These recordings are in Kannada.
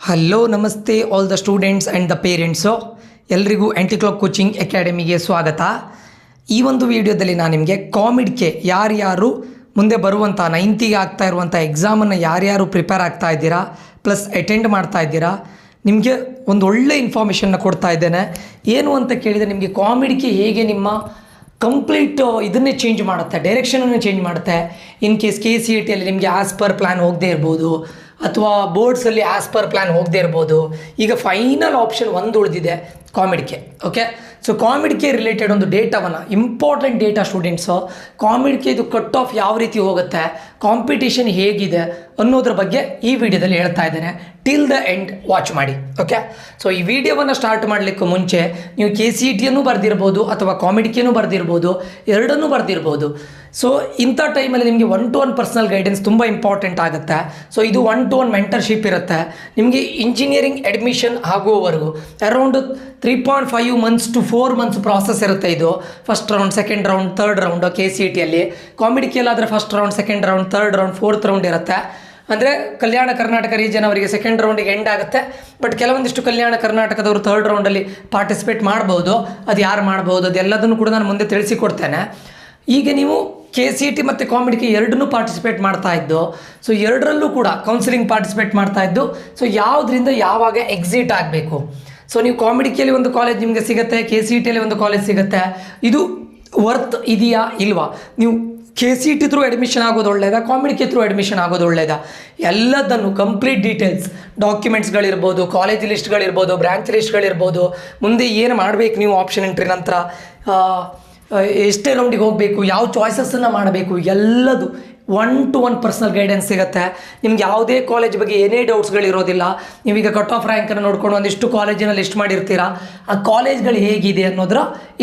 ಹಲೋ ನಮಸ್ತೆ all the students and the parents ಎಲ್ರಿಗೂ ಆ್ಯಂಟಿ-ಕ್ಲಾಕ್ ಕೋಚಿಂಗ್ ಅಕಾಡೆಮಿಗೆ ಸ್ವಾಗತ. ಈ ಒಂದು ವಿಡಿಯೋದಲ್ಲಿ ನಾನು ನಿಮಗೆ ಕಾಮಿಡ್ಗೆ ಯಾರ್ಯಾರು ಮುಂದೆ ಬರುವಂಥ 9th ಆಗ್ತಾ ಇರುವಂಥ ಎಕ್ಸಾಮನ್ನು ಯಾರ್ಯಾರು ಪ್ರಿಪೇರ್ ಆಗ್ತಾ ಇದ್ದೀರಾ ಪ್ಲಸ್ ಅಟೆಂಡ್ ಮಾಡ್ತಾ ಇದ್ದೀರಾ ನಿಮಗೆ ಒಂದು ಒಳ್ಳೆ ಇನ್ಫಾರ್ಮೇಷನ್ನ ಕೊಡ್ತಾ ಇದ್ದೇನೆ. ಏನು ಅಂತ ಕೇಳಿದರೆ ನಿಮಗೆ ಕಾಮಿಡ್ಗೆ ಹೇಗೆ ನಿಮ್ಮ ಕಂಪ್ಲೀಟ್ ಇದನ್ನೇ ಚೇಂಜ್ ಮಾಡುತ್ತೆ, ಡೈರೆಕ್ಷನನ್ನು ಚೇಂಜ್ ಮಾಡುತ್ತೆ. ಇನ್ ಕೇಸ್ KCETಯಲ್ಲಿ ನಿಮಗೆ ಆ್ಯಸ್ ಪರ್ ಪ್ಲ್ಯಾನ್ ಹೋಗದೇ ಇರ್ಬೋದು ಅಥವಾ ಬೋರ್ಡ್ಸಲ್ಲಿ ಆ್ಯಸ್ ಪರ್ ಪ್ಲ್ಯಾನ್ ಹೋಗದೇ ಇರ್ಬೋದು. ಈಗ ಫೈನಲ್ ಆಪ್ಷನ್ ಒಂದು ಉಳಿದಿದೆ ಕಾಮಿಡ್ಗೆ. ಓಕೆ, ಸೊ ಕಾಮಿಡ್ಗೆ ರಿಲೇಟೆಡ್ ಒಂದು ಡೇಟಾವನ್ನು, ಇಂಪಾರ್ಟೆಂಟ್ ಡೇಟಾ ಸ್ಟೂಡೆಂಟ್ಸು, ಕಾಮಿಡ್ಗೆ ಇದು ಕಟ್ ಆಫ್ ಯಾವ ರೀತಿ ಹೋಗುತ್ತೆ, ಕಾಂಪಿಟೇಷನ್ ಹೇಗಿದೆ ಅನ್ನೋದ್ರ ಬಗ್ಗೆ ಈ ವಿಡಿಯೋದಲ್ಲಿ ಹೇಳ್ತಾ ಇದ್ದೇನೆ. ಟಿಲ್ ದ ಎಂಡ್ ವಾಚ್ ಮಾಡಿ. ಓಕೆ, ಸೊ ಈ ವಿಡಿಯೋವನ್ನು ಸ್ಟಾರ್ಟ್ ಮಾಡಲಿಕ್ಕೂ ಮುಂಚೆ ನೀವು KCETಯನ್ನು ಬರೆದಿರ್ಬೋದು ಅಥವಾ ಕಾಮಿಡ್ಗೆನೂ ಬರೆದಿರ್ಬೋದು, ಎರಡನ್ನೂ ಬರೆದಿರ್ಬೋದು. ಸೊ ಇಂಥ ಟೈಮಲ್ಲಿ ನಿಮಗೆ 1-to-1 ಪರ್ಸನಲ್ ಗೈಡೆನ್ಸ್ ತುಂಬ ಇಂಪಾರ್ಟೆಂಟ್ ಆಗುತ್ತೆ. ಸೊ ಇದು 1-to-1 ಮೆಂಟರ್ಶಿಪ್ ಇರುತ್ತೆ ನಿಮಗೆ ಇಂಜಿನಿಯರಿಂಗ್ ಅಡ್ಮಿಷನ್ ಆಗುವವರೆಗೂ. Around 3.5 months to 4 months process ಇರುತ್ತೆ. ಇದು first round, second round, third round KCETಯಲ್ಲಿ. ಕಾಮಿಡ್ಗೆಲ್ಲಾದರೆ first round, second round, third round, fourth round ಇರುತ್ತೆ. ಅಂದರೆ ಕಲ್ಯಾಣ ಕರ್ನಾಟಕ ರೀಜನ್ ಅವರಿಗೆ ಸೆಕೆಂಡ್ ರೌಂಡಿಗೆ ಎಂಡ್ ಆಗುತ್ತೆ. ಬಟ್ ಕೆಲವೊಂದಿಷ್ಟು ಕಲ್ಯಾಣ ಕರ್ನಾಟಕದವರು ಥರ್ಡ್ ರೌಂಡಲ್ಲಿ ಪಾರ್ಟಿಸಿಪೇಟ್ ಮಾಡ್ಬೋದು. ಅದು ಯಾರು ಮಾಡ್ಬೋದು ಅದೆಲ್ಲದನ್ನು ಕೂಡ ನಾನು ಮುಂದೆ ತಿಳಿಸಿಕೊಡ್ತೇನೆ. ಈಗ ನೀವು KCET ಮತ್ತು ಕಾಮಿಡ್ಗೆ ಎರಡನ್ನೂ ಪಾರ್ಟಿಸಿಪೇಟ್ ಮಾಡ್ತಾ ಇದ್ದು, ಸೊ ಎರಡರಲ್ಲೂ ಕೂಡ ಕೌನ್ಸಿಲಿಂಗ್ ಪಾರ್ಟಿಸಿಪೇಟ್ ಮಾಡ್ತಾ ಇದ್ದು. ಸೊ ಯಾವುದರಿಂದ ಯಾವಾಗ ಎಕ್ಸಿಟ್ ಆಗಬೇಕು. ಸೊ ನೀವು ಕಾಮಿಡ್ಗೆಯಲ್ಲಿ ಒಂದು ಕಾಲೇಜ್ ನಿಮಗೆ ಸಿಗುತ್ತೆ, KCETಯಲ್ಲಿ ಒಂದು ಕಾಲೇಜ್ ಸಿಗುತ್ತೆ. ಇದು ವರ್ತ್ ಇದೆಯಾ ಇಲ್ವಾ, ನೀವು KCET ಥ್ರೂ ಅಡ್ಮಿಷನ್ ಆಗೋದು ಒಳ್ಳೆಯದಾ, ಕಾಮಿಡ್ಗೆ ಥ್ರೂ ಅಡ್ಮಿಷನ್ ಆಗೋದು ಒಳ್ಳೆಯದಾ, ಎಲ್ಲದನ್ನು ಕಂಪ್ಲೀಟ್ ಡೀಟೇಲ್ಸ್, ಡಾಕ್ಯುಮೆಂಟ್ಸ್ಗಳಿರ್ಬೋದು, ಕಾಲೇಜ್ ಲಿಸ್ಟ್ಗಳಿರ್ಬೋದು, ಬ್ರ್ಯಾಂಚ್ ಲಿಸ್ಟ್ಗಳಿರ್ಬೋದು, ಮುಂದೆ ಏನು ಮಾಡಬೇಕು ನೀವು ಆಪ್ಷನ್ ಎಂಟ್ರಿ ನಂತರ, ಎಷ್ಟೇ ರೌಂಡಿಗೆ ಹೋಗಬೇಕು, ಯಾವ ಚಾಯ್ಸಸ್ಸನ್ನು ಮಾಡಬೇಕು, ಎಲ್ಲದು 1-to-1 ಪರ್ಸನಲ್ ಗೈಡೆನ್ಸ್ ಸಿಗುತ್ತೆ. ನಿಮ್ಗೆ ಯಾವುದೇ ಕಾಲೇಜ್ ಬಗ್ಗೆ ಏನೇ ಡೌಟ್ಸ್ಗಳಿರೋದಿಲ್ಲ. ನೀವೀಗ ಕಟ್ ಆಫ್ ರ್ಯಾಂಕನ್ನು ನೋಡ್ಕೊಂಡು ಒಂದಿಷ್ಟು ಕಾಲೇಜಿನ ಲಿಸ್ಟ್ ಮಾಡಿರ್ತೀರಾ, ಆ ಕಾಲೇಜ್ಗಳು ಹೇಗಿದೆ ಅನ್ನೋದರ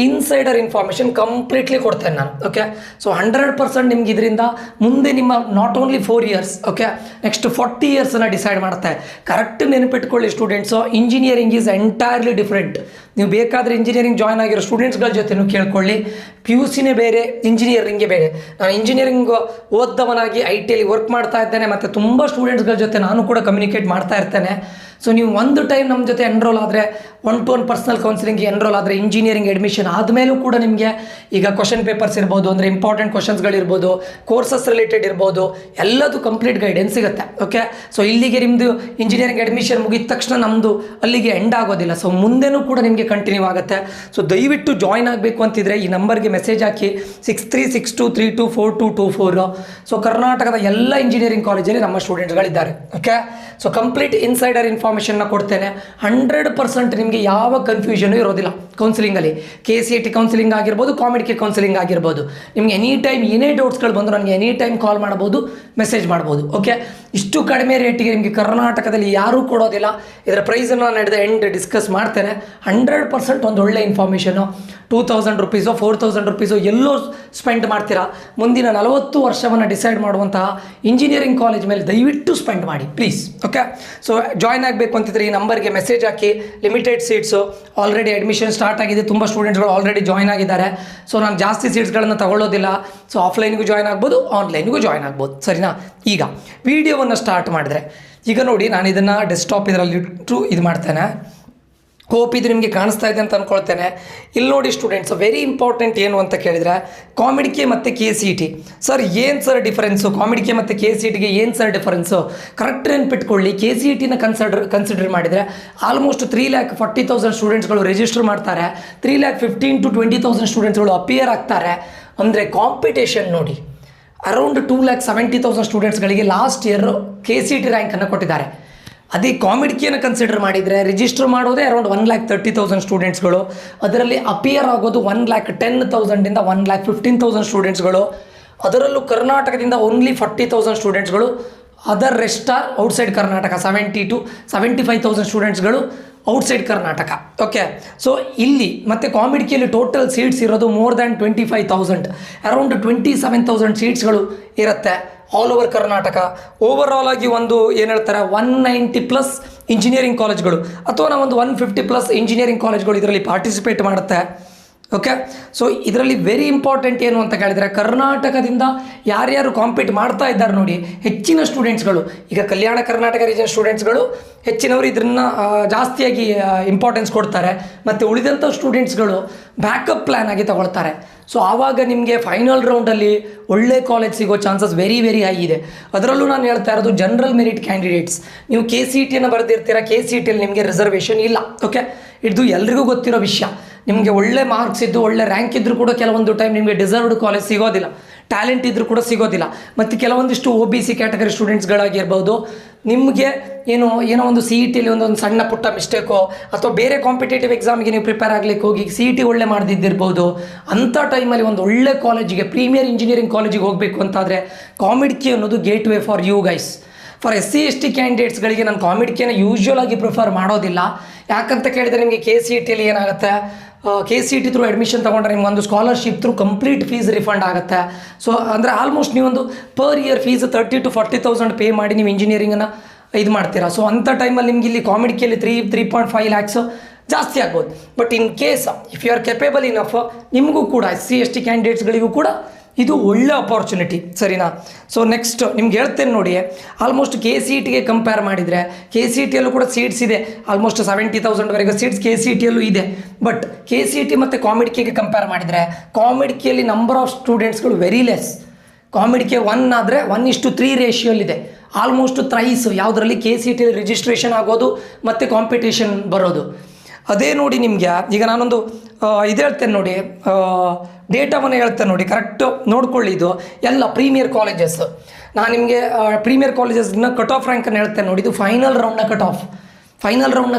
ಇನ್ಸೈಡರ್ ಇನ್ಫಾರ್ಮೇಷನ್ ಕಂಪ್ಲೀಟ್ಲಿ ಕೊಡ್ತೇನೆ ನಾನು. ಓಕೆ, ಸೊ 100% ನಿಮ್ಗೆ ಇದರಿಂದ ಮುಂದೆ ನಿಮ್ಮ not only 4 years, okay, next 40 yearsನ್ನು ಡಿಸೈಡ್ ಮಾಡುತ್ತೆ. ಕರೆಕ್ಟ್ ನೆನಪಿಟ್ಕೊಳ್ಳಿ students, engineering is entirely different. ನೀವು ಬೇಕಾದರೆ ಇಂಜಿನಿಯರಿಂಗ್ ಜಾಯ್ನ್ ಆಗಿರೋ ಸ್ಟೂಡೆಂಟ್ಸ್ಗಳ ಜೊತೆನೂ ಕೇಳ್ಕೊಳ್ಳಿ. PUCನೇ ಬೇರೆ, ಇಂಜಿನಿಯರಿಂಗೇ ಬೇರೆ. ನಾನು ಇಂಜಿನಿಯರಿಂಗ್ ಓದ್ದವನಾಗಿ IT ವರ್ಕ್ ಮಾಡ್ತಾ ಇದ್ದೇನೆ ಮತ್ತು ತುಂಬ ಸ್ಟೂಡೆಂಟ್ಸ್ಗಳ ಜೊತೆ ನಾನು ಕೂಡ ಕಮ್ಯುನಿಕೇಟ್ ಮಾಡ್ತಾ ಇರ್ತೇನೆ. ಸೊ ನೀವು ಒಂದು ಟೈಮ್ ನಮ್ಮ ಜೊತೆ ಎನ್ರೋಲ್ ಆದರೆ, 1-to-1 ಪರ್ಸನಲ್ ಕೌನ್ಸಿಲಿಂಗ್ಗೆ ಎನ್ರೋಲ್ ಆದರೆ, ಇಂಜಿನಿಯರಿಂಗ್ ಅಡ್ಮಿಷನ್ ಆದಮೇಲೂ ಕೂಡ ನಿಮಗೆ ಈಗ ಕ್ವಶನ್ ಪೇಪರ್ಸ್ ಇರ್ಬೋದು, ಅಂದರೆ ಇಂಪಾರ್ಟೆಂಟ್ ಕ್ವಶನ್ಸ್ಗಳಿರ್ಬೋದು, ಕೋರ್ಸಸ್ ರಿಲೇಟೆಡ್ ಇರ್ಬೋದು, ಎಲ್ಲದು ಕಂಪ್ಲೀಟ್ ಗೈಡೆನ್ಸ್ ಸಿಗುತ್ತೆ. ಓಕೆ, ಸೊ ಇಲ್ಲಿಗೆ ನಿಮ್ಮದು ಇಂಜಿನಿಯರಿಂಗ್ ಅಡ್ಮಿಷನ್ ಮುಗಿದ ತಕ್ಷಣ ನಮ್ಮದು ಅಲ್ಲಿಗೆ ಎಂಡ್ ಆಗೋದಿಲ್ಲ. ಸೊ ಮುಂದೆನೂ ಕೂಡ ನಿಮಗೆ ಕಂಟಿನ್ಯೂ ಆಗುತ್ತೆ. ಸೊ ದಯವಿಟ್ಟು ಜಾಯ್ನ್ ಆಗಬೇಕು ಅಂತಿದ್ರೆ ಈ ನಂಬರ್ಗೆ ಮೆಸೇಜ್ ಹಾಕಿ 6362324224. ಸೊ ಕರ್ನಾಟಕದ ಎಲ್ಲ ಇಂಜಿನಿಯರಿಂಗ್ ಕಾಲೇಜಲ್ಲಿ ನಮ್ಮ ಸ್ಟೂಡೆಂಟ್ಸ್ಗಳಿದ್ದಾರೆ. ಓಕೆ, ಸೊ ಕಂಪ್ಲೀಟ್ ಇನ್ಸೈಡರ್ ಇನ್ಫಾರ್ಮೇಷನ್ನ ಕೊಡ್ತೇನೆ. 100% ನಿಮಗೆ ಯಾವ ಕನ್ಫ್ಯೂಷನು ಇರೋದಿಲ್ಲ ಕೌನ್ಸಿಲಿಂಗಲ್ಲಿ. KCET ಕೌನ್ಸಿಲಿಂಗ್ ಆಗಿರ್ಬೋದು, ಕಾಮಿಡ್ಗೆ ಕೌನ್ಸಿಲಿಂಗ್ ಆಗಿರ್ಬೋದು. ನಿಮ್ಗೆ ಎನಿ ಟೈಮ್ ಏನೇ ಡೌಟ್ಸ್ಗಳು ಬಂದು ನನಗೆ ಎನಿ ಟೈಮ್ ಕಾಲ್ ಮಾಡ್ಬೋದು, ಮೆಸೇಜ್ ಮಾಡ್ಬೋದು. ಓಕೆ, ಇಷ್ಟು ಕಡಿಮೆ ರೇಟಿಗೆ ನಿಮಗೆ ಕರ್ನಾಟಕದಲ್ಲಿ ಯಾರೂ ಕೊಡೋದಿಲ್ಲ. ಇದರ ಪ್ರೈಸನ್ನು ನಡೆದ ಎಂಡ್ ಡಿಸ್ಕಸ್ ಮಾಡ್ತೇನೆ. 100% ಒಂದು ಒಳ್ಳೆ ಇನ್ಫಾರ್ಮೇಷನು. 2000 rupees 4000 rupees ಎಲ್ಲೋ ಸ್ಪೆಂಡ್ ಮಾಡ್ತೀರಾ, ಮುಂದಿನ 40 ವರ್ಷವನ್ನು ಡಿಸೈಡ್ ಮಾಡುವಂತಹ ಇಂಜಿನಿಯರಿಂಗ್ ಕಾಲೇಜ್ ಮೇಲೆ ದಯವಿಟ್ಟು ಸ್ಪೆಂಡ್ ಮಾಡಿ ಪ್ಲೀಸ್. ಓಕೆ, ಸೊ ಜಾಯ್ನ್ ಆಗಬೇಕು ಅಂತಿದ್ರೆ ಈ ನಂಬರ್ಗೆ ಮೆಸೇಜ್ ಹಾಕಿ. Limited seats, already admission start ಆಗಿದೆ, ತುಂಬ ಸ್ಟೂಡೆಂಟ್ಸ್ಗಳು ಆಲ್ರೆಡಿ ಜಾಯ್ನ್ ಆಗಿದ್ದಾರೆ. ಸೊ ನಾನು ಜಾಸ್ತಿ ಸೀಟ್ಸ್ಗಳನ್ನು ತಗೊಳ್ಳೋದಿಲ್ಲ. ಸೊ ಆಫ್ಲೈನ್ಗೂ ಜಾಯ್ನ್ ಆಗ್ಬೋದು, ಆನ್ಲೈನ್ಗೂ ಜಾಯ್ನ್ ಆಗ್ಬೋದು. ಸರಿನಾ? ಈಗ ವಿಡಿಯೋವನ್ನು ಸ್ಟಾರ್ಟ್ ಮಾಡಿದ್ರೆ, ಈಗ ನೋಡಿ ನಾನು ಇದನ್ನು ಡೆಸ್ಕ್ಟಾಪ್ ಇದರಲ್ಲಿ ಇಟ್ಟು ಇದು ಮಾಡ್ತೇನೆ. ಹೋಪ್ ಇದು ನಿಮಗೆ ಕಾಣಿಸ್ತಾ ಇದೆ ಅಂತ ಅಂದ್ಕೊಳ್ತೇನೆ. ಇಲ್ಲಿ ನೋಡಿ ಸ್ಟೂಡೆಂಟ್ಸ್, ವೆರಿ ಇಂಪಾರ್ಟೆಂಟ್ ಏನು ಅಂತ ಕೇಳಿದರೆ, ಕಾಮಿಡ್ಗೆ ಮತ್ತು KCET ಸರ್ ಏನು ಸರ್ ಡಿಫರೆನ್ಸು, ಕಾಮಿಡ್ಗೆ ಮತ್ತು KCETಗೆ ಏನು ಸರ್ ಡಿಫರೆನ್ಸು, ಕರೆಕ್ಟ್ ನೆನ್ಪಿಟ್ಕೊಳ್ಳಿ. KCETನ ಕನ್ಸಿಡರ್ ಮಾಡಿದರೆ ಆಲ್ಮೋಸ್ಟ್ 3,40,000 ಸ್ಟೂಡೆಂಟ್ಸ್ಗಳು ರಿಜಿಸ್ಟರ್ ಮಾಡ್ತಾರೆ, 3,15,000 to 20,000 ಸ್ಟೂಡೆಂಟ್ಸ್ಗಳು ಅಪಿಯರ್ ಆಗ್ತಾರೆ. ಅಂದರೆ ಕಾಂಪಿಟೇಷನ್ ನೋಡಿ, ಅರೌಂಡ್ 2,70,000 ಸ್ಟೂಡೆಂಟ್ಸ್ಗಳಿಗೆ ಲಾಸ್ಟ್ ಇಯರ್ KCET ರ್ಯಾಂಕನ್ನು ಕೊಟ್ಟಿದ್ದಾರೆ. ಅದೇ ಕಾಮಿಡ್ಗೆಯನ್ನು ಕನ್ಸಿಡರ್ ಮಾಡಿದರೆ ರಿಜಿಸ್ಟರ್ ಮಾಡೋದೇ ಅರೌಂಡ್ 1,30,000 ಸ್ಟೂಡೆಂಟ್ಸ್ಗಳು, ಅದರಲ್ಲಿ ಅಪಿಯರ್ ಆಗೋದು 1,10,000 1,15,000 ಸ್ಟೂಡೆಂಟ್ಸ್ಗಳು. ಅದರಲ್ಲೂ ಕರ್ನಾಟಕದಿಂದ ಓನ್ಲಿ 40,000 ಸ್ಟೂಡೆಂಟ್ಸ್ಗಳು. Other rest are outside Karnataka, 70,000 to 75,000 ಸ್ಟೂಡೆಂಟ್ಸ್ಗಳು ಔಟ್ಸೈಡ್ ಕರ್ನಾಟಕ. ಓಕೆ, ಸೊ ಇಲ್ಲಿ ಮತ್ತು ಕಾಮಿಡ್ಗೆಯಲ್ಲಿ ಟೋಟಲ್ ಸೀಟ್ಸ್ ಇರೋದು ಮೋರ್ ದ್ಯಾನ್ 25,000, ಅರೌಂಡ್ 27,000 ಸೀಟ್ಸ್ಗಳು ಇರುತ್ತೆ ಆಲ್ ಓವರ್ ಕರ್ನಾಟಕ. ಓವರ್ ಆಗಿ ಒಂದು ಏನು ಹೇಳ್ತಾರೆ 190+ ಇಂಜಿನಿಯರಿಂಗ್ ಕಾಲೇಜ್ಗಳು ಅಥವಾ ನಾವು ಒಂದು 150+ ಇಂಜಿನಿಯರಿಂಗ್ ಕಾಲೇಜ್ಗಳು ಇದರಲ್ಲಿ ಪಾರ್ಟಿಸಿಪೇಟ್ ಮಾಡುತ್ತೆ. ಓಕೆ. ಸೊ ಇದರಲ್ಲಿ ವೆರಿ ಇಂಪಾರ್ಟೆಂಟ್ ಏನು ಅಂತ ಕೇಳಿದರೆ, ಕರ್ನಾಟಕದಿಂದ ಯಾರ್ಯಾರು ಕಾಂಪೀಟ್ ಮಾಡ್ತಾ ಇದ್ದಾರೆ ನೋಡಿ, ಹೆಚ್ಚಿನ ಸ್ಟೂಡೆಂಟ್ಸ್ಗಳು, ಈಗ ಕಲ್ಯಾಣ ಕರ್ನಾಟಕ ರೀಜನ್ ಸ್ಟೂಡೆಂಟ್ಸ್ಗಳು ಹೆಚ್ಚಿನವರು ಇದನ್ನು ಜಾಸ್ತಿಯಾಗಿ ಇಂಪಾರ್ಟೆನ್ಸ್ ಕೊಡ್ತಾರೆ, ಮತ್ತು ಉಳಿದಂಥ ಸ್ಟೂಡೆಂಟ್ಸ್ಗಳು ಬ್ಯಾಕಪ್ ಪ್ಲ್ಯಾನ್ ಆಗಿ ತಗೊಳ್ತಾರೆ. ಸೊ ಆವಾಗ ನಿಮಗೆ ಫೈನಲ್ ರೌಂಡಲ್ಲಿ ಒಳ್ಳೆ ಕಾಲೇಜ್ ಸಿಗೋ ಚಾನ್ಸಸ್ ವೆರಿ ವೆರಿ ಹೈ ಇದೆ. ಅದರಲ್ಲೂ ನಾನು ಹೇಳ್ತಾ ಇರೋದು ಜನರಲ್ ಮೆರಿಟ್ ಕ್ಯಾಂಡಿಡೇಟ್ಸ್. ನೀವು KCETಯನ್ನು ಬರೆದಿರ್ತೀರ, KCETಯಲ್ಲಿ ನಿಮಗೆ ರಿಸರ್ವೇಷನ್ ಇಲ್ಲ. ಓಕೆ, ಇದು ಎಲ್ರಿಗೂ ಗೊತ್ತಿರೋ ವಿಷಯ. ನಿಮಗೆ ಒಳ್ಳೆ ಮಾರ್ಕ್ಸ್ ಇದ್ದು ಒಳ್ಳೆ ರ್ಯಾಂಕ್ ಇದ್ದರೂ ಕೂಡ ಕೆಲವೊಂದು ಟೈಮ್ ನಿಮಗೆ ಡಿಸರ್ವ್ಡ್ ಕಾಲೇಜ್ ಸಿಗೋದಿಲ್ಲ, ಟ್ಯಾಲೆಂಟ್ ಇದ್ದರೂ ಕೂಡ ಸಿಗೋದಿಲ್ಲ. ಮತ್ತು ಕೆಲವೊಂದಿಷ್ಟು OBC ಕ್ಯಾಟಗರಿ ಸ್ಟೂಡೆಂಟ್ಸ್ಗಳಾಗಿರ್ಬೋದು, ನಿಮಗೆ ಏನೋ ಒಂದು CETಯಲ್ಲಿ ಒಂದೊಂದು ಸಣ್ಣ ಪುಟ್ಟ ಮಿಸ್ಟೇಕೋ ಅಥವಾ ಬೇರೆ ಕಾಂಪಿಟೇಟಿವ್ ಎಕ್ಸಾಮ್ಗೆ ನೀವು ಪ್ರಿಪೇರ್ ಆಗಲಿಕ್ಕೆ ಹೋಗಿ CET ಒಳ್ಳೆ ಮಾಡದಿದ್ದಿರ್ಬೋದು. ಅಂಥ ಟೈಮಲ್ಲಿ ಒಂದು ಒಳ್ಳೆ ಕಾಲೇಜಿಗೆ, ಪ್ರೀಮಿಯರ್ ಇಂಜಿನಿಯರಿಂಗ್ ಕಾಲೇಜಿಗೆ ಹೋಗಬೇಕು ಅಂತಾದರೆ COMEDK ಅನ್ನೋದು gateway for you guys. For SC ST ಕ್ಯಾಂಡಿಡೇಟ್ಸ್ಗಳಿಗೆ ನಾನು COMEDKನ ಯೂಶ್ವಲ್ ಆಗಿ ಪ್ರಿಫರ್ ಮಾಡೋದಿಲ್ಲ. ಯಾಕಂತ ಕೇಳಿದರೆ ನಿಮಗೆ KCETಯಲ್ಲಿ ಏನಾಗುತ್ತೆ, KCET ಥ್ರೂ ಅಡ್ಮಿಷನ್ ತೊಗೊಂಡ್ರೆ ನಿಮ್ಗೆ ಒಂದು scholarship through complete fees refund ಆಗುತ್ತೆ. ಸೊ ಅಂದರೆ ಆಲ್ಮೋಸ್ಟ್ ನೀವೊಂದು per year fees 30,000 to 40,000 pay ಮಾಡಿ ನೀವು ಇಂಜಿನಿಯರಿಂಗನ್ನು ಇದು ಮಾಡ್ತೀರಾ. ಸೊ ಅಂಥ ಟೈಮಲ್ಲಿ ನಿಮ್ಗೆ ಇಲ್ಲಿ COMEDKಯಲ್ಲಿ 3.5 lakhs ಜಾಸ್ತಿ ಆಗ್ಬೋದು. But in case if you are capable enough, ನಿಮಗೂ ಕೂಡ SC ST ಕ್ಯಾಂಡಿಡೇಟ್ಸ್ಗಳಿಗೂ ಕೂಡ ಇದು ಒಳ್ಳೆ ಅಪಾರ್ಚುನಿಟಿ, ಸರಿನಾ. ಸೊ ನೆಕ್ಸ್ಟ್ ನಿಮ್ಗೆ ಹೇಳ್ತೇನೆ ನೋಡಿ, ಆಲ್ಮೋಸ್ಟ್ KCETಗೆ ಕಂಪೇರ್ ಮಾಡಿದರೆ KCETಯಲ್ಲೂ ಕೂಡ ಸೀಟ್ಸ್ ಇದೆ, ಆಲ್ಮೋಸ್ಟ್ 70,000ವರೆಗೆ ಸೀಟ್ಸ್ KCETಯಲ್ಲೂ ಇದೆ. ಬಟ್ KCET ಮತ್ತು COMEDKಗೆ ಕಂಪೇರ್ ಮಾಡಿದರೆ COMEDKಯಲ್ಲಿ ನಂಬರ್ ಆಫ್ ಸ್ಟೂಡೆಂಟ್ಸ್ಗಳು ವೆರಿ ಲೆಸ್. COMEDK 1 ಆದರೆ 1:3 ರೇಷಿಯೋಲ್ಲಿದೆ, ಆಲ್ಮೋಸ್ಟ್ ಥ್ರೈಸ್ ಯಾವುದರಲ್ಲಿ KCETಯಲ್ಲಿ ರಿಜಿಸ್ಟ್ರೇಷನ್ ಆಗೋದು ಮತ್ತು ಕಾಂಪಿಟೇಷನ್ ಬರೋದು. ಅದೇ ನೋಡಿ ನಿಮಗೆ ಈಗ ನಾನೊಂದು ಇದು ಹೇಳ್ತೇನೆ ನೋಡಿ, ಡೇಟಾವನ್ನು ಹೇಳ್ತೇನೆ ನೋಡಿ, ಕರೆಕ್ಟು ನೋಡ್ಕೊಳ್ಳಿ. ಇದು ಎಲ್ಲ ಪ್ರೀಮಿಯರ್ ಕಾಲೇಜಸ್. ನಾನು ನಿಮಗೆ ಪ್ರೀಮಿಯರ್ ಕಾಲೇಜಸ್ನ ಕಟ್ ಆಫ್ ರ್ಯಾಂಕನ್ನು ಹೇಳ್ತೇನೆ ನೋಡಿ. ಇದು ಫೈನಲ್ ರೌಂಡ್ನ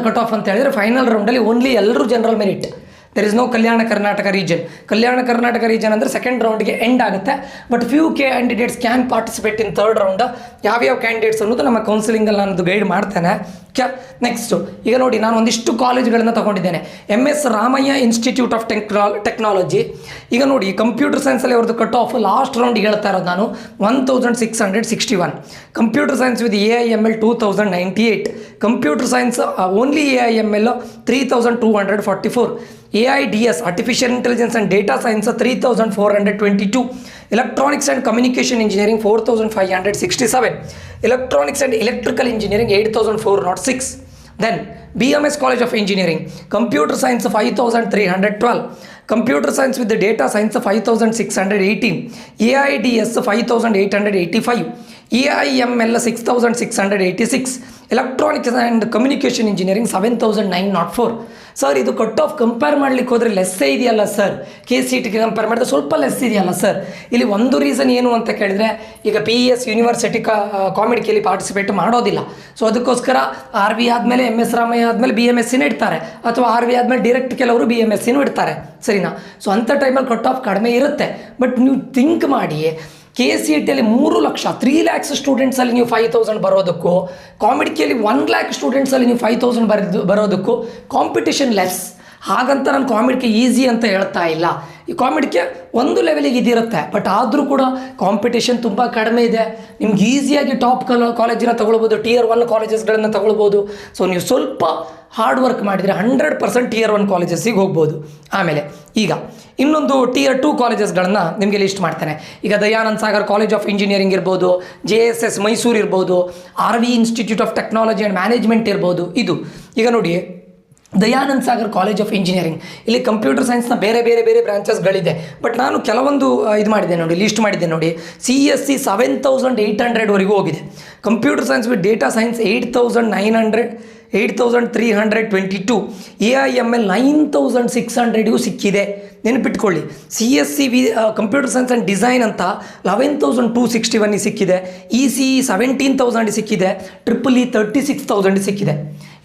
ಕಟ್ ಆಫ್ ಅಂತ ಹೇಳಿದರೆ, ಫೈನಲ್ ರೌಂಡಲ್ಲಿ ಓನ್ಲಿ ಎಲ್ಲರೂ general merit. There is no Kalyana Karnataka region. Kalyana Karnataka region ಅಂದರೆ ಸೆಕೆಂಡ್ ರೌಂಡ್ಗೆ ಎಂಡ್ ಆಗುತ್ತೆ. But few candidates can participate in third round. ಯಾವ್ಯಾವ ಕ್ಯಾಂಡಿಡೇಟ್ಸ್ ಅನ್ನೋದು ನಮ್ಮ ಕೌನ್ಸಿಲಿಂಗಲ್ಲಿ ನಾನು ಗೈಡ್ ಮಾಡ್ತೇನೆ. ನೆಕ್ಸ್ಟು ಈಗ ನೋಡಿ, ನಾನು ಒಂದಿಷ್ಟು ಕಾಲೇಜ್ಗಳನ್ನು ತೊಗೊಂಡಿದ್ದೇನೆ. MS Ramaiah institute of technology. ಈಗ ನೋಡಿ, ಕಂಪ್ಯೂಟರ್ ಸೈನ್ಸಲ್ಲಿ ಅವ್ರದ್ದು ಕಟ್ ಆಫ್ ಲಾಸ್ಟ್ ರೌಂಡಿಗೆ ಹೇಳ್ತಾ ಇರೋದು ನಾನು 1661. Computer science with AIML 2098. Computer science only AIML 3244. AIDS artificial intelligence and data science 3422. Electronics and communication engineering 4567. Electronics and electrical engineering 8406. Then BMS college of engineering, computer science 5312. Computer science with data science 5618. AIDS 5885. AIML 6686. Electronics and communication engineering 7904. Sir, ಇದು ಕಟ್ ಆಫ್ ಕಂಪೇರ್ ಮಾಡಲಿಕ್ಕೆ ಹೋದರೆ ಲೆಸ್ಸೇ ಇದೆಯಲ್ಲ ಸರ್, KCETಗೆ ಕಂಪೇರ್ ಮಾಡಿದ್ರೆ ಸ್ವಲ್ಪ ಲೆಸ್ ಇದೆಯಲ್ಲ ಸರ್. ಇಲ್ಲಿ ಒಂದು ರೀಸನ್ ಏನು ಅಂತ ಕೇಳಿದರೆ, ಈಗ PES ಯೂನಿವರ್ಸಿಟಿ COMEDKಯಲ್ಲಿ ಪಾರ್ಟಿಸಿಪೇಟ್ ಮಾಡೋದಿಲ್ಲ. ಸೊ ಅದಕ್ಕೋಸ್ಕರ RV ಆದಮೇಲೆ MS ರಾಮಯ್ಯ ಆದಮೇಲೆ BMSC ಇಡ್ತಾರೆ, ಅಥವಾ RV ಆದಮೇಲೆ ಡೈರೆಕ್ಟ್ ಕೆಲವರು BMSC ಇಡ್ತಾರೆ, ಸರಿನಾ. ಸೊ ಅಂಥ ಟೈಮಲ್ಲಿ ಕಟ್ ಆಫ್ ಕಡಿಮೆ ಇರುತ್ತೆ. ಬಟ್ ನೀವು ಥಿಂಕ್ ಮಾಡಿ, KCETಯಲ್ಲಿ 3 ಲಕ್ಷ 3 lakhs ಸ್ಟೂಡೆಂಟ್ಸಲ್ಲಿ ನೀವು 5,000 ಬರೋದಕ್ಕೂ, COMEDKಯಲ್ಲಿ 1 lakh ಸ್ಟೂಡೆಂಟ್ಸಲ್ಲಿ ನೀವು 5,000 ಬರೋದಕ್ಕೂ ಕಾಂಪಿಟೇಷನ್ ಲೆಸ್. ಹಾಗಂತ ನಾನು COMEDK ಈಸಿ ಅಂತ ಹೇಳ್ತಾ ಇಲ್ಲ. ಈ COMEDK ಒಂದು ಲೆವೆಲಿಗೆ ಇದಿರುತ್ತೆ, ಬಟ್ ಆದರೂ ಕೂಡ ಕಾಂಪಿಟೇಷನ್ ತುಂಬ ಕಡಿಮೆ ಇದೆ. ನಿಮ್ಗೆ ಈಸಿಯಾಗಿ ಟಾಪ್ ಕಾಲೇಜಿನ ತಗೊಳ್ಬೋದು, Tier 1 ಕಾಲೇಜಸ್ಗಳನ್ನು ತಗೊಳ್ಬೋದು. ಸೊ ನೀವು ಸ್ವಲ್ಪ ಹಾರ್ಡ್ ವರ್ಕ್ ಮಾಡಿದರೆ 100% Tier 1 ಕಾಲೇಜಸ್ಸಿಗೆ ಹೋಗ್ಬೋದು. ಆಮೇಲೆ ಈಗ ಇನ್ನೊಂದು Tier 2 ಕಾಲೇಜಸ್ಗಳನ್ನು ನಿಮಗೆ ಲಿಸ್ಟ್ ಮಾಡ್ತೇನೆ. ಈಗ Dayanand Sagar college of engineering ಇರ್ಬೋದು, JSS ಮೈಸೂರು ಇರ್ಬೋದು, RV institute of technology and management ಇರ್ಬೋದು. ಇದು ಈಗ ನೋಡಿ, Dayanand Sagar college of engineering, ಇಲ್ಲಿ ಕಂಪ್ಯೂಟರ್ ಸೈನ್ಸ್ನ ಬೇರೆ ಬ್ರಾಂಚಸ್ಗಳಿದೆ. ಬಟ್ ನಾನು ಕೆಲವೊಂದು ಇದು ಮಾಡಿದ್ದೆ ನೋಡಿ, ಲಿಸ್ಟ್ ಮಾಡಿದ್ದೆ ನೋಡಿ. CSC 7800ವರೆಗೂ ಹೋಗಿದೆ. Computer science with data science 8322. AIML 9600ಗೂ ಸಿಕ್ಕಿದೆ. ನೆನಪಿಟ್ಕೊಳ್ಳಿ, CSC computer science and design ಅಂತ 11,261 ಸಿಕ್ಕಿದೆ. ECE 17,000 ಸಿಕ್ಕಿದೆ. EEE 36,000 ಸಿಕ್ಕಿದೆ.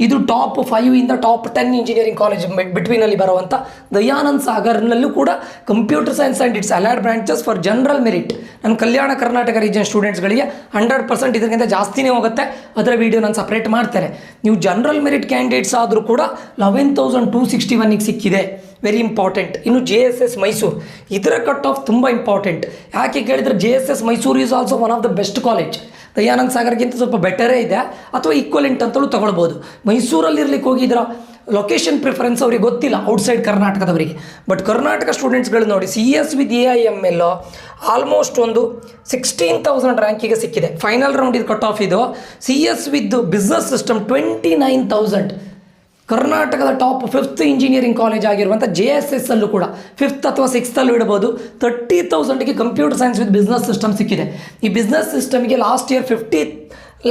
ಇದು ಟಾಪ್ 5 ಇಂದ ಟಾಪ್ 10 ಇಂಜಿನಿಯರಿಂಗ್ ಕಾಲೇಜ್ ಬಿಟ್ವೀನಲ್ಲಿ ಬರುವಂಥ ದಯಾನಂದ್ ಸಾಗರ್ನಲ್ಲೂ ಕೂಡ computer science and it's allied branches for general merit. ನನ್ನ ಕಲ್ಯಾಣ ಕರ್ನಾಟಕ ರೀಜನ್ ಸ್ಟೂಡೆಂಟ್ಸ್ಗಳಿಗೆ 100% ಇದಕ್ಕಿಂತ ಜಾಸ್ತಿನೇ ಹೋಗುತ್ತೆ. ಅದರ ವೀಡಿಯೋ ನಾನು ಸಪ್ರೇಟ್ ಮಾಡ್ತೇನೆ. ನೀವು ಜನರಲ್ ಮೆರಿಟ್ ಕ್ಯಾಂಡಿಡೇಟ್ಸ್ ಆದರೂ ಕೂಡ 11,261ಗೆ ಸಿಕ್ಕಿದೆ. Very important. ಇನ್ನು JSS ಮೈಸೂರು, ಇದರ ಕಟ್ ಆಫ್ ತುಂಬ ಇಂಪಾರ್ಟೆಂಟ್. ಯಾಕೆ ಕೇಳಿದರೆ JSS Mysuru is also one of the best college. Dayanand ಸಾಗರ್ಗಿಂತ ಸ್ವಲ್ಪ ಬೆಟರೇ ಇದೆ, ಅಥವಾ ಈಕ್ವಲೆಂಟ್ ಅಂತಲೂ ತಗೊಳ್ಬೋದು. ಮೈಸೂರಲ್ಲಿ ಇರ್ಲಿಕ್ಕೆ ಹೋಗಿದ್ರ ಲೊಕೇಶನ್ ಪ್ರಿಫರೆನ್ಸ್ ಅವ್ರಿಗೆ ಗೊತ್ತಿಲ್ಲ ಔಟ್ಸೈಡ್ ಕರ್ನಾಟಕದವರಿಗೆ. ಬಟ್ ಕರ್ನಾಟಕ ಸ್ಟೂಡೆಂಟ್ಸ್ಗಳು ನೋಡಿ CS ವಿತ್ AIML ಆಲ್ಮೋಸ್ಟ್ ಒಂದು 16,000 ರ್ಯಾಂಕಿಗೆ ಸಿಕ್ಕಿದೆ. ಫೈನಲ್ ರೌಂಡ್ ಇದು ಕಟ್ ಆಫ್ ಇದು. CS with business system 29,000. ಕರ್ನಾಟಕದ ಟಾಪ್ 5th ಇಂಜಿನಿಯರಿಂಗ್ ಕಾಲೇಜ್ ಆಗಿರುವಂಥ JSS ಅಲ್ಲೂ ಕೂಡ 5th ಅಥವಾ 6th ಅಲ್ಲೂ ಇಡಬಹುದು. 30,000ಗೆ computer science with business system ಸಿಕ್ಕಿದೆ. ಈ ಬಿಸ್ನೆಸ್ ಸಿಸ್ಟಮ್ಗೆ last year 50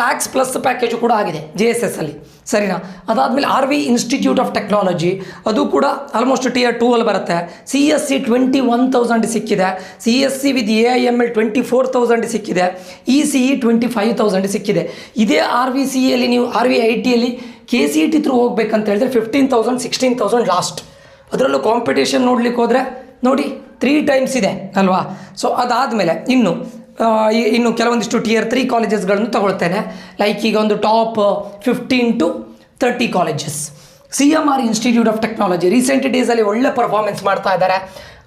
lakhs plus package ಕೂಡ ಆಗಿದೆ JSS ಅಲ್ಲಿ, ಸರಿನಾ. ಅದಾದಮೇಲೆ RV ಇನ್ಸ್ಟಿಟ್ಯೂಟ್ ಆಫ್ ಟೆಕ್ನಾಲಜಿ, ಅದು ಕೂಡ ಆಲ್ಮೋಸ್ಟ್ Tier 2 ಅಲ್ಲಿ ಬರುತ್ತೆ. CSC 21,000 ಸಿಕ್ಕಿದೆ. CSC ವಿತ್ AIML 24,000 ಸಿಕ್ಕಿದೆ. ECE 25,000 ಸಿಕ್ಕಿದೆ. ಇದೇ RVCಯಲ್ಲಿ ನೀವು RVITಯಲ್ಲಿ KCET ಥ್ರೂ ಹೋಗ್ಬೇಕಂತ ಹೇಳಿದ್ರೆ 15,000 16,000 ಲಾಸ್ಟ್. ಅದರಲ್ಲೂ ಕಾಂಪಿಟೇಷನ್ ನೋಡ್ಲಿಕ್ಕೆ ಹೋದರೆ ನೋಡಿ 3 times ಇದೆ ಅಲ್ವಾ. ಸೊ ಅದಾದಮೇಲೆ ಇನ್ನು ಕೆಲವೊಂದಿಷ್ಟು Tier 3 ಕಾಲೇಜಸ್ಗಳನ್ನು ತಗೊಳ್ತೇನೆ. ಲೈಕ್ ಈಗ ಒಂದು top 15 to 30 colleges. CMR institute of technology recent ಡೇಸಲ್ಲಿ ಒಳ್ಳೆ ಪರ್ಫಾರ್ಮೆನ್ಸ್ ಮಾಡ್ತಾ ಇದ್ದಾರೆ.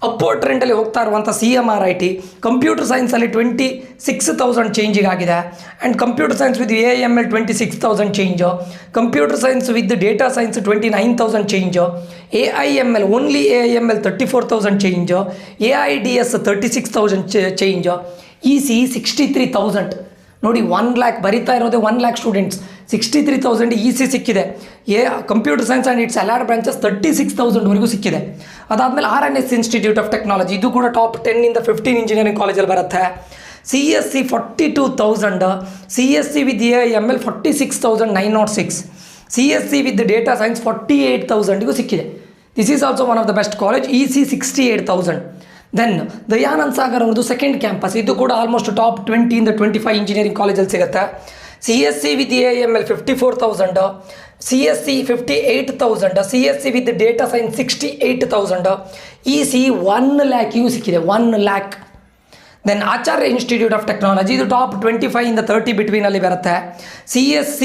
ಅಪ್ಪೋರ್ಡ್ ಟ್ರೆಂಡಲ್ಲಿ ಹೋಗ್ತಾ ಇರುವಂಥ CMRIT ಕಂಪ್ಯೂಟರ್ ಸೈನ್ಸಲ್ಲಿ 26,000 ಚೇಂಜಿಗೆ ಆಗಿದೆ. And computer science with AIML 26,000 change. Computer science with data science 29,000 change. AIML only AIML 34,000 change. AIDS 36,000 change. ECE 63,000. ನೋಡಿ 1 lakh ಬರಿತಾ ಇರೋದೇ 1 lakh ಸ್ಟೂಡೆಂಟ್ಸ್. 63,000 EC ಸಿಕ್ಕಿದೆ. Computer science and it's allied branches 36,000ವರೆಗೂ ಸಿಕ್ಕಿದೆ. ಅದಾದಮೇಲೆ RNS ಇನ್ಸ್ಟಿಟ್ಯೂಟ್ ಆಫ್ ಟೆಕ್ನಾಲಜಿ, ಇದು ಕೂಡ ಟಾಪ್ 10 ಇಂದ 15 ಇಂಜಿನಿಯರಿಂಗ್ ಕಾಲೇಜಲ್ಲಿ ಬರುತ್ತೆ. CSC 42,000. CSC with AIML 46,906. CSC with data science 48,000ಗೂ ಸಿಕ್ಕಿದೆ. This is also one of the best college. EC 68,000. Then Dayanand Sagar ಅವ್ರದ್ದು ಸೆಕೆಂಡ್ ಕ್ಯಾಂಪಸ್, ಇದು ಕೂಡ ಆಲ್ಮೋಸ್ಟ್ ಟಾಪ್ 20 ಇಂದ 25 ಇಂಜಿನಿಯರಿಂಗ್ ಕಾಲೇಜಲ್ಲಿ ಸಿಗುತ್ತೆ. CSC with AIML 54,000. CSC 58,000. CSC with data science 68,000. ECE 1 lakh ಇವು ಸಿಕ್ಕಿದೆ, 1 lakh. Then Acharya institute of technology, ಇದು ಟಾಪ್ 25 ಇಂದ 30 ಬಿಟ್ವೀನಲ್ಲಿ ಬರುತ್ತೆ. CSC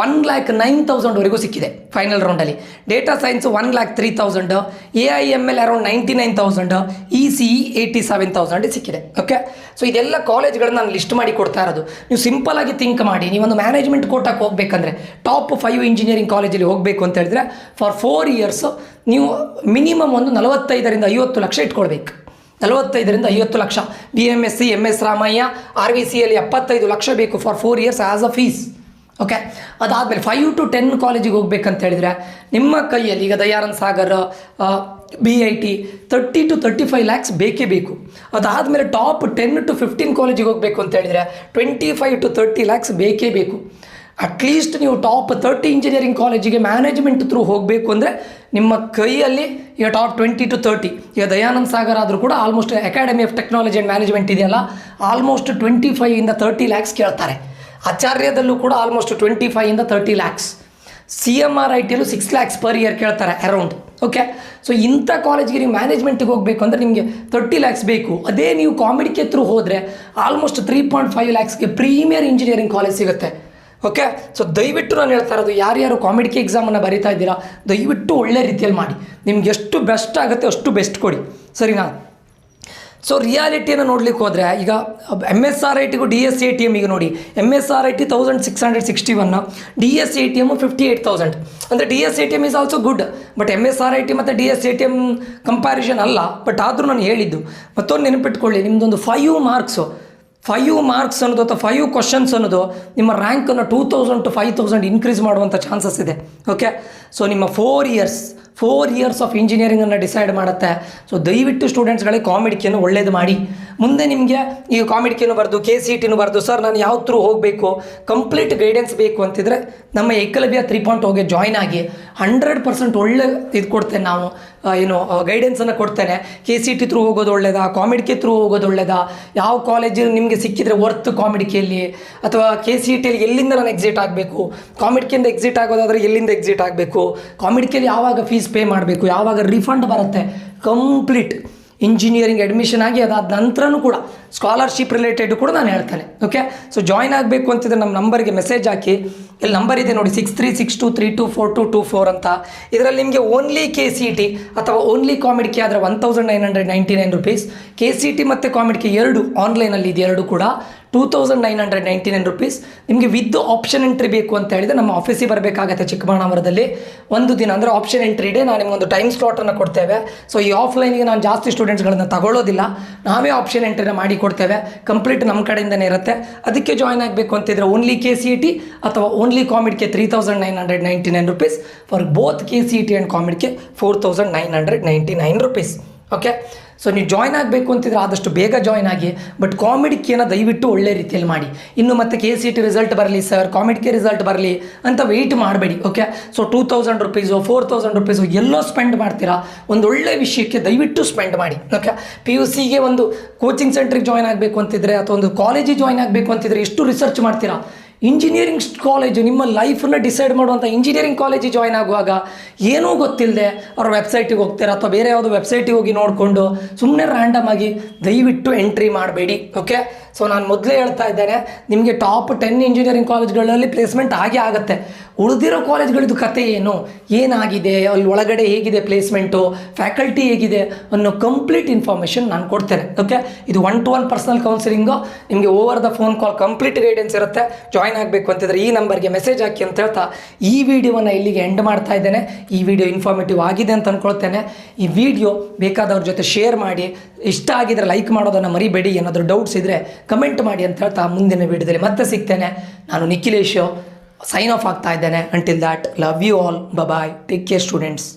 1,09,000ವರೆಗೂ ಸಿಕ್ಕಿದೆ ಫೈನಲ್ ರೌಂಡಲ್ಲಿ. Data science 1,03,000. AIML around 99,000. ECE 87,000 ಸಿಕ್ಕಿದೆ. ಓಕೆ, ಸೊ ಇದೆಲ್ಲ ಕಾಲೇಜ್ಗಳನ್ನ ನಾನು ಲಿಸ್ಟ್ ಮಾಡಿ ಕೊಡ್ತಾ ಇರೋದು. ನೀವು ಸಿಂಪಲ್ ಆಗಿ ಥಿಂಕ್ ಮಾಡಿ, ನೀವೊಂದು ಮ್ಯಾನೇಜ್ಮೆಂಟ್ ಕೋಟಾಕ್ಕೆ ಹೋಗಬೇಕಂದ್ರೆ ಟಾಪ್ 5 ಇಂಜಿನಿಯರಿಂಗ್ ಕಾಲೇಜಲ್ಲಿ ಹೋಗಬೇಕು ಅಂತ ಹೇಳಿದ್ರೆ ಫಾರ್ 4 years ನೀವು ಮಿನಿಮಮ್ ಒಂದು 45ರಿಂದ 50 ಲಕ್ಷ ಇಟ್ಕೊಳ್ಬೇಕು. 45ರಿಂದ 50 ಲಕ್ಷ. BMSc MS ರಾಮಯ್ಯ RVCಯಲ್ಲಿ 75 ಲಕ್ಷ ಬೇಕು for 4 years as a fees. Okay, ಅದಾದಮೇಲೆ 5 to 10 ಕಾಲೇಜಿಗೆ ಹೋಗ್ಬೇಕಂತ ಹೇಳಿದರೆ ನಿಮ್ಮ ಕೈಯಲ್ಲಿ ಈಗ Dayanand Sagar BIT 30 to 35 lakhs ಬೇಕೇ ಬೇಕು. ಅದಾದಮೇಲೆ ಟಾಪ್ 10 to 15 ಕಾಲೇಜಿಗೆ ಹೋಗಬೇಕು ಅಂತ ಹೇಳಿದರೆ 25 to 30 lakhs ಬೇಕೇ ಬೇಕು. ಅಟ್ಲೀಸ್ಟ್ ನೀವು ಟಾಪ್ 30 ಇಂಜಿನಿಯರಿಂಗ್ ಕಾಲೇಜಿಗೆ ಮ್ಯಾನೇಜ್ಮೆಂಟ್ ಥ್ರೂ ಹೋಗಬೇಕು ಅಂದರೆ ನಿಮ್ಮ ಕೈಯಲ್ಲಿ ಈಗ ಟಾಪ್ 20 to 30, ಈಗ ದಯಾನಂದ್ ಸಾಗರ್ ಆದರೂ ಕೂಡ almost academy of technology and management ಇದೆಯಲ್ಲ, ಆಲ್ಮೋಸ್ಟ್ 25 ಇಂದ 30 lakhs ಕೇಳ್ತಾರೆ. ಆಚಾರ್ಯದಲ್ಲೂ ಕೂಡ ಆಲ್ಮೋಸ್ಟ್ 25 ಇಂದ 30 lakhs. CMRITಯಲ್ಲೂ 6 lakhs ಪರ್ ಇಯರ್ ಕೇಳ್ತಾರೆ ಅರೌಂಡ್. ಓಕೆ, ಸೊ ಇಂಥ ಕಾಲೇಜ್ಗೆ ನೀವು ಮ್ಯಾನೇಜ್ಮೆಂಟಿಗೆ ಹೋಗಬೇಕು ಅಂದರೆ ನಿಮಗೆ 30 lakhs ಬೇಕು. ಅದೇ ನೀವು ಕಾಮಿಡಿಕೆ ಥ್ರೂ ಹೋದರೆ ಆಲ್ಮೋಸ್ಟ್ 3.5 lakhsಗೆ ಪ್ರೀಮಿಯರ್ ಇಂಜಿನಿಯರಿಂಗ್ ಕಾಲೇಜ್ ಸಿಗುತ್ತೆ. ಓಕೆ, ಸೊ ದಯವಿಟ್ಟು ನಾನು ಹೇಳ್ತಾ ಇರೋದು, ಯಾರ್ಯಾರು ಕಾಮಿಡಿಕೆ ಎಕ್ಸಾಮನ್ನು ಬರೀತಾ ಇದ್ದೀರಾ ದಯವಿಟ್ಟು ಒಳ್ಳೆ ರೀತಿಯಲ್ಲಿ ಮಾಡಿ. ನಿಮ್ಗೆ ಎಷ್ಟು ಬೆಸ್ಟ್ ಆಗುತ್ತೆ ಅಷ್ಟು ಬೆಸ್ಟ್ ಕೊಡಿ, ಸರಿನಾ. ಸೊ ರಿಯಾಲಿಟಿಯನ್ನು ನೋಡ್ಲಿಕ್ಕೆ ಹೋದರೆ ಈಗ MSRITಗೂ DSATMಗೆ ನೋಡಿ, MSRIT 1,661, DSATM 58,000. ಅಂದರೆ DSATM is also good, but MSRIT ಮತ್ತು DSATM ಕಂಪ್ಯಾರಿಸನ್ ಅಲ್ಲ. ಬಟ್ ಆದರೂ ನಾನು ಹೇಳಿದ್ದು ಮತ್ತೊಂದು ನೆನಪಿಟ್ಕೊಳ್ಳಿ, ನಿಮ್ಮದೊಂದು 5 ಮಾರ್ಕ್ಸ್ ಅನ್ನೋದು ಅಥವಾ 5 ಕ್ವಶನ್ಸ್ ಅನ್ನೋದು ನಿಮ್ಮ ರ್ಯಾಂಕನ್ನು 2,000 to 5,000 ಇನ್ಕ್ರೀಸ್ ಮಾಡುವಂಥ ಚಾನ್ಸಸ್ ಇದೆ. ಓಕೆ, ಸೊ ನಿಮ್ಮ 4 years ಆಫ್ ಇಂಜಿನಿಯರಿಂಗನ್ನು ಡಿಸೈಡ್ ಮಾಡುತ್ತೆ. ಸೊ ದಯವಿಟ್ಟು ಸ್ಟೂಡೆಂಟ್ಸ್ಗಳಿಗೆ ಕಾಮಿಡಿಕೆಯನ್ನು ಒಳ್ಳೇದು ಮಾಡಿ. ಮುಂದೆ ನಿಮಗೆ ಈಗ ಕಾಮಿಡಿಕೆಯನ್ನು ಬರೆದು KCETನೂ ಬರೆದು ಸರ್ ನಾನು ಯಾವ ಥ್ರೂ ಹೋಗಬೇಕು, ಕಂಪ್ಲೀಟ್ ಗೈಡೆನ್ಸ್ ಬೇಕು ಅಂತಿದ್ರೆ ನಮ್ಮ ಏಕಲವ್ಯ 3.0ಗೆ ಜಾಯ್ನ್ ಆಗಿ 100% ಒಳ್ಳೆ ಇದು ಕೊಡ್ತೇನೆ. ನಾವು ಗೈಡೆನ್ಸನ್ನು ಕೊಡ್ತೇನೆ. KCET ಥ್ರೂ ಹೋಗೋದು ಒಳ್ಳೇದಾ, ಕಾಮಿಡಿಕೆ ಥ್ರೂ ಹೋಗೋದು ಒಳ್ಳೇದಾ, ಯಾವ ಕಾಲೇಜು ನಿಮಗೆ ಸಿಕ್ಕಿದ್ರೆ ವರ್ತ್ ಕಾಮಿಡಿಕೆಯಲ್ಲಿ, ಅಥವಾ KCETಯಲ್ಲಿ ಎಲ್ಲಿಂದ ನಾನು ಎಕ್ಸಿಟ್ ಆಗಬೇಕು, ಕಾಮಿಡಿಕೆಯಿಂದ ಎಕ್ಸಿಟ್ ಆಗೋದಾದರೆ ಎಲ್ಲಿಂದ ಎಕ್ಸಿಟ್ ಆಗಬೇಕು, ಕಾಮಿಡಿಕೆಯಲ್ಲಿ ಯಾವಾಗ ಫೀಸ್ ಪೇ ಮಾಡಬೇಕು, ಯಾವಾಗ ರಿಫಂಡ್ ಬರುತ್ತೆ, ಕಂಪ್ಲೀಟ್ ಇಂಜಿನಿಯರಿಂಗ್ ಅಡ್ಮಿಷನ್ ಆಗಿ ಅದಾದ ನಂತರನೂ ಕೂಡ ಸ್ಕಾಲರ್ಶಿಪ್ ರಿಲೇಟೆಡ್ ಕೂಡ ನಾನು ಹೇಳ್ತೇನೆ. ಓಕೆ, ಸೊ ಜಾಯ್ನ್ ಆಗಬೇಕು ಅಂತಿದ್ರೆ ನಮ್ಮ ನಂಬರ್ಗೆ ಮೆಸೇಜ್ ಹಾಕಿ. ಇಲ್ಲಿ ನಂಬರ್ ಇದೆ ನೋಡಿ, 6362324224 ಅಂತ. ಇದರಲ್ಲಿ ನಿಮಗೆ ಓನ್ಲಿ KCET ಅಥವಾ ಓನ್ಲಿ ಕಾಮಿಡಿಕೆ ಆದರೆ 1,999 rupees. KCET ಮತ್ತು ಕಾಮಿಡಿಕೆ ಎರಡು ಆನ್ಲೈನಲ್ಲಿ ಇದೆ, ಎರಡು ಕೂಡ 2999 rupees. ನಿಮಗೆ ವಿತ್ ಆಪ್ಷನ್ ಎಂಟ್ರಿ ಬೇಕು ಅಂತ ಹೇಳಿದರೆ ನಮ್ಮ ಆಫೀಸಿಗೆ ಬರಬೇಕಾಗತ್ತೆ ಚಿಕ್ಕಬಳ್ಳಾಪುರದಲ್ಲಿ. ಒಂದು ದಿನ ಅಂದರೆ ಆಪ್ಷನ್ ಎಂಟ್ರಿ ಡೇ ನಾನು ನಿಮಗೊಂದು ಟೈಮ್ ಸ್ಲಾಟನ್ನು ಕೊಡ್ತೇವೆ. ಸೊ ಈ ಆಫ್ಲೈನಿಗೆ ನಾನು ಜಾಸ್ತಿ ಸ್ಟೂಡೆಂಟ್ಸ್ಗಳನ್ನು ತಗೊಳ್ಳೋದಿಲ್ಲ, ನಾವೇ ಆಪ್ಷನ್ ಎಂಟ್ರಿನ ಮಾಡಿ ಕೊಡ್ತೇವೆ. ಕಂಪ್ಲೀಟ್ ನಮ್ಮ ಕಡೆಯಿಂದನೇ ಇರುತ್ತೆ. ಅದಕ್ಕೆ ಜಾಯ್ನ್ ಆಗಬೇಕು ಅಂತಿದ್ರೆ ಓನ್ಲಿ KCET ಅಥವಾ only COMEDK 3999 rupees. For both KCET and COMEDK 4999 rupees. Okay, so ನೀವು ಜಾಯ್ನ್ ಆಗಬೇಕು ಅಂತಿದ್ರೆ ಆದಷ್ಟು ಬೇಗ ಜಾಯ್ನ್ ಆಗಿ. ಬಟ್ ಕಾಮಿಡ್ಕಿಯನ್ನು ದಯವಿಟ್ಟು ಒಳ್ಳೆ ರೀತಿಯಲ್ಲಿ ಮಾಡಿ. ಇನ್ನು ಮತ್ತೆ KCET ರಿಸಲ್ಟ್ ಬರಲಿ ಸರ್, ಕಾಮಿಡ್ಗೆ ರಿಸಲ್ಟ್ ಬರಲಿ ಅಂತ ವೆಯ್ಟ್ ಮಾಡಬೇಡಿ. ಓಕೆ, ಸೊ 2000 rupees 4000 rupees ಎಲ್ಲೋ ಸ್ಪೆಂಡ್ ಮಾಡ್ತೀರಾ, ಒಂದು ಒಳ್ಳೆ ವಿಷಯಕ್ಕೆ ದಯವಿಟ್ಟು ಸ್ಪೆಂಡ್ ಮಾಡಿ. ಓಕೆ, PUCಗೆ ಒಂದು ಕೋಚಿಂಗ್ ಸೆಂಟ್ರಿಗೆ ಜಾಯ್ನ್ ಆಗಬೇಕು ಅಂತಿದ್ರೆ ಅಥವಾ ಒಂದು ಕಾಲೇಜಿಗೆ ಜಾಯ್ನ್ ಆಗಬೇಕು ಅಂತಿದ್ರೆ ಎಷ್ಟು ರಿಸರ್ಚ್ ಮಾಡ್ತೀರಾ. ಇಂಜಿನಿಯರಿಂಗ್ ಕಾಲೇಜು ನಿಮ್ಮ ಲೈಫನ್ನು ಡಿಸೈಡ್ ಮಾಡುವಂಥ ಇಂಜಿನಿಯರಿಂಗ್ ಕಾಲೇಜಿಗೆ ಜಾಯ್ನ್ ಆಗುವಾಗ ಏನೂ ಗೊತ್ತಿಲ್ಲದೆ ಅವ್ರ ವೆಬ್ಸೈಟಿಗೆ ಹೋಗ್ತೀರಾ ಅಥವಾ ಬೇರೆ ಯಾವುದೋ ವೆಬ್ಸೈಟಿಗೆ ಹೋಗಿ ನೋಡಿಕೊಂಡು ಸುಮ್ಮನೆ ರ್ಯಾಂಡಮ್ ಆಗಿ ದಯವಿಟ್ಟು ಎಂಟ್ರಿ ಮಾಡಬೇಡಿ. ಓಕೆ, ಸೊ ನಾನು ಮೊದಲೇ ಹೇಳ್ತಾ ಇದ್ದೇನೆ, ನಿಮಗೆ ಟಾಪ್ 10 ಇಂಜಿನಿಯರಿಂಗ್ ಕಾಲೇಜ್ಗಳಲ್ಲಿ ಪ್ಲೇಸ್ಮೆಂಟ್ ಆಗೇ ಆಗುತ್ತೆ. ಉಳಿದಿರೋ ಕಾಲೇಜ್ಗಳಿದ್ದು ಕತೆ ಏನಾಗಿದೆ, ಅಲ್ಲಿ ಒಳಗಡೆ ಹೇಗಿದೆ ಪ್ಲೇಸ್ಮೆಂಟು, ಫ್ಯಾಕಲ್ಟಿ ಹೇಗಿದೆ ಅನ್ನೋ ಕಂಪ್ಲೀಟ್ ಇನ್ಫಾರ್ಮೇಷನ್ ನಾನು ಕೊಡ್ತೇನೆ. ಓಕೆ, ಇದು 1-to-1 ಪರ್ಸನಲ್ ಕೌನ್ಸಿಲಿಂಗು, ನಿಮಗೆ over the phone call complete guidance ಇರುತ್ತೆ. ಜಾಯ್ನ್ ಆಗಬೇಕು ಅಂತಿದ್ರೆ ಈ ನಂಬರ್ಗೆ ಮೆಸೇಜ್ ಹಾಕಿ ಅಂತ ಹೇಳ್ತಾ ಈ ವಿಡಿಯೋವನ್ನು ಇಲ್ಲಿಗೆ ಎಂಡ್ ಮಾಡ್ತಾ ಇದ್ದೇನೆ. ಈ ವಿಡಿಯೋ ಇನ್ಫಾರ್ಮೇಟಿವ್ ಆಗಿದೆ ಅಂತ ಅಂದ್ಕೊಳ್ತೇನೆ. ಈ ವಿಡಿಯೋ ಬೇಕಾದವ್ರ ಜೊತೆ ಶೇರ್ ಮಾಡಿ, ಇಷ್ಟ ಆಗಿದ್ರೆ ಲೈಕ್ ಮಾಡೋದನ್ನು ಮರಿಬೇಡಿ. ಏನಾದರೂ ಡೌಟ್ಸ್ ಇದ್ದರೆ ಕಮೆಂಟ್ ಮಾಡಿ ಅಂತ ಹೇಳ್ತಾ ಮುಂದಿನ ವಿಡಿಯೋದಲ್ಲಿ ಮತ್ತೆ ಸಿಗ್ತೇನೆ. ನಾನು ನಿಖಿಲೇಶು ಸೈನ್ ಆಫ್ ಆಗ್ತಾ ಇದ್ದೇನೆ. Until that, love you all, bye, take care students.